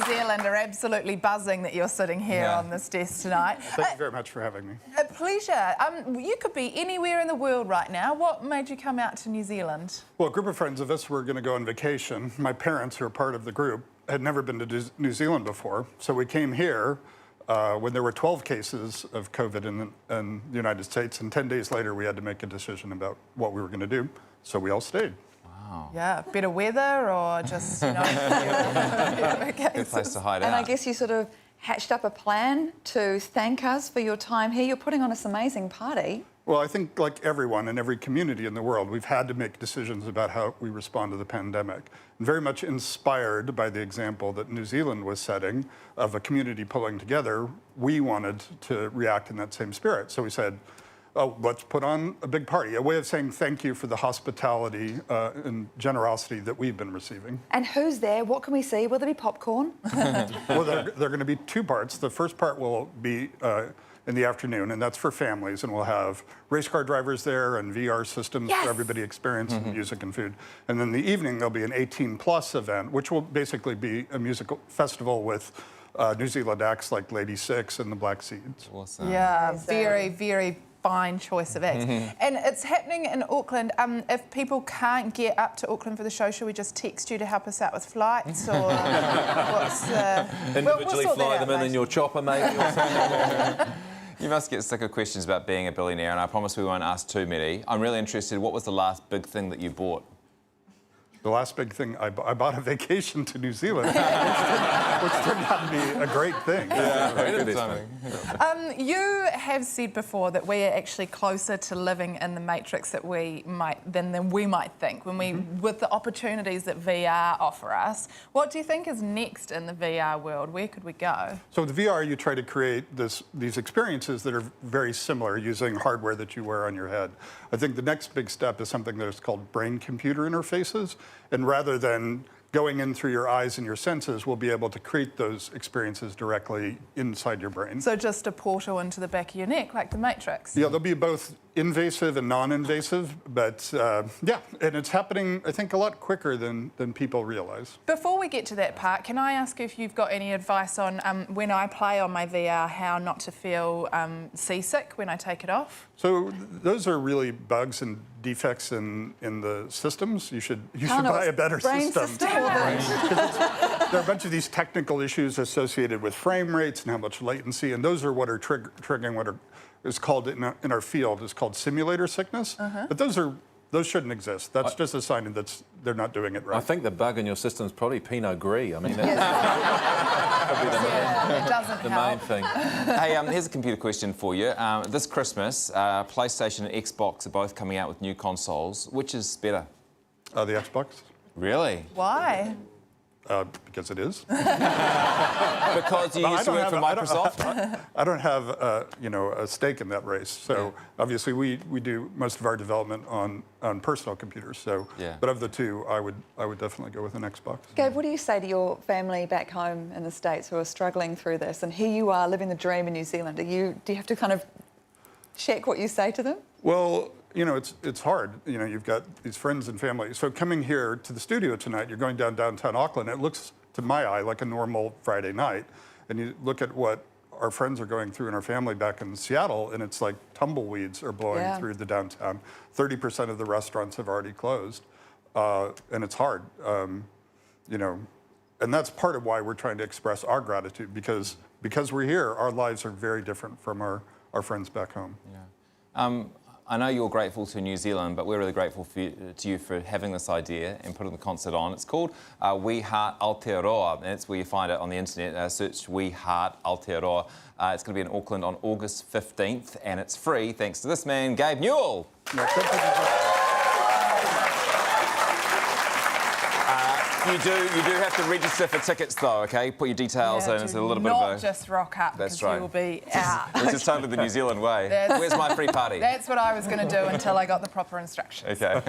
Zealand are absolutely buzzing that you're sitting here on this desk tonight. Thank you very much for having me. A pleasure. You could be anywhere in the world right now. What made you come out to New Zealand? Well, a group of friends of us were going to go on vacation. My parents, who are part of the group, had never been to New Zealand before. So we came here when there were 12 cases of COVID in the United States. And 10 days later, we had to make a decision about what we were going to do. So we all stayed. Wow. Yeah, better weather or just, you know, Good place to hide out. And I guess you sort of hatched up a plan to thank us for your time here. You're putting on this amazing party. Well, I think like everyone in every community in the world, we've had to make decisions about how we respond to the pandemic. And very much inspired by the example that New Zealand was setting of a community pulling together, we wanted to react in that same spirit. So we said, oh, let's put on a big party, a way of saying thank you for the hospitality and generosity that we've been receiving. And who's there? What can we see? Will there be popcorn? Well, there are going to be two parts. The first part will be in the afternoon, and that's for families, and we'll have race car drivers there and VR systems for everybody experiencing music and food. And then the evening, there'll be an 18+ event, which will basically be a musical festival with New Zealand acts like Lady Six and the Black Seeds. Awesome. Yeah, very, very fine choice of acts. And it's happening in Auckland. If people can't get up to Auckland for the show, should we just text you to help us out with flights, or what's individually we'll fly them in your chopper, maybe, or something? You must get sick of questions about being a billionaire, and I promise we won't ask too many. I'm really interested, what was the last big thing that you bought? The last big thing, I bought a vacation to New Zealand, which turned out to be a great thing. You have said before that we are actually closer to living in the matrix than we might think with the opportunities that VR offer us. What do you think is next in the VR world? Where could we go? So with VR, you try to create these experiences that are very similar using hardware that you wear on your head. I think the next big step is something that is called brain-computer interfaces. And rather than going in through your eyes and your senses, we'll be able to create those experiences directly inside your brain. So just a portal into the back of your neck, like the Matrix? Yeah, they'll be both invasive and non-invasive, but yeah, and it's happening, I think, a lot quicker than people realize. Before we get to that part, can I ask if you've got any advice on when I play on my VR, how not to feel seasick when I take it off? So those are really bugs and defects in the systems. You should buy a better system. There are a bunch of these technical issues associated with frame rates and how much latency, and those are what are triggering what is called in our field is called simulator sickness. But those shouldn't exist. That's just a sign that they're not doing it right. I think the bug in your system is probably Pinot Gris. I mean, it doesn't the help. main thing. Hey, here's a computer question for you. This Christmas, PlayStation and Xbox are both coming out with new consoles. Which is better? The Xbox. Really? Why? Because it is. Because you used to work for Microsoft? I don't have a stake in that race. So obviously we do most of our development on personal computers. So, but of the two, I would definitely go with an Xbox. Gabe, what do you say to your family back home in the States who are struggling through this? And here you are living the dream in New Zealand. Do you have to kind of check what you say to them? Well, you know, it's hard. You know, you've got these friends and family. So coming here to the studio tonight, you're going downtown Auckland. It looks, to my eye, like a normal Friday night. And you look at what our friends are going through in our family back in Seattle, and it's like tumbleweeds are blowing through the downtown. 30% of the restaurants have already closed. And it's hard, you know. And that's part of why we're trying to express our gratitude, because we're here, our lives are very different from our friends back home. Yeah. I know you're grateful to New Zealand, but we're really grateful to you for having this idea and putting the concert on. It's called We Heart Aotearoa, and it's where you find it on the internet. Search We Heart Aotearoa. It's going to be in Auckland on August 15th, and it's free thanks to this man, Gabe Newell. You do have to register for tickets, though, OK? Put your details in. It's a little bit of a... Not just rock up, That's because right. you will be out. Which is totally the New Zealand way. Where's my free party? That's what I was going to do until I got the proper instructions. OK.